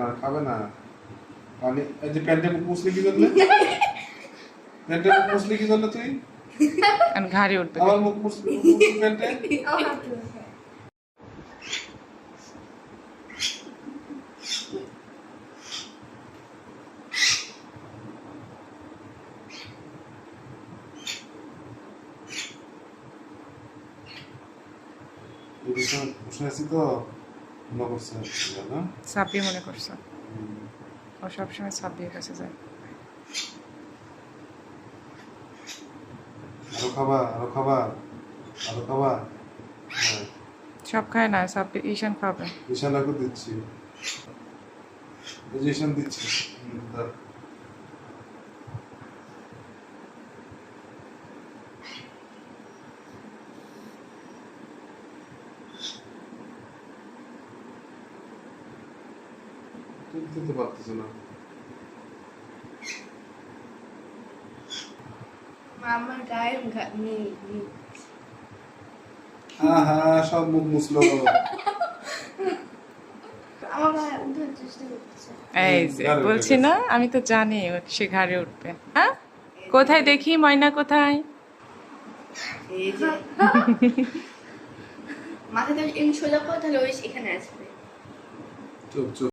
না খাবে না পানি। এই যে প্যান্টে মুসলি কি করলে? প্যান্টে মুসলি কি করলে তুই? আর ঘাড়ে উঠবে। আবার মুখ মুসলি প্যান্টে। এই বিষয়ে বসে আছি তো মনে করছে না? সাব্বি মনে করছো? ও সবসময় সাব্বির কাছে যায়। আরো খাবা আরো খাবা আরো খাবা। হ্যাঁ সব খায় না, সাব্বি ঈশান খাবে। ঈশানাকে দিচ্ছি, এই যে ঈশান দিচ্ছি। দাও। দিতে পারতেছ না। আমার গায়ে আহা সব মুখ মুছলো। আমার গায়ে উঠার চেষ্টা করতেছে। এই যে বলছি না, আমি তো জানি সে ঘাড়ে উঠবে। হ্যাঁ, কোথায় দেখি ময়না কোথায়? এই যে মাথাটা এমনি সোজা করে তাহলে ওই এখানে আসবে। চুপ চুপ।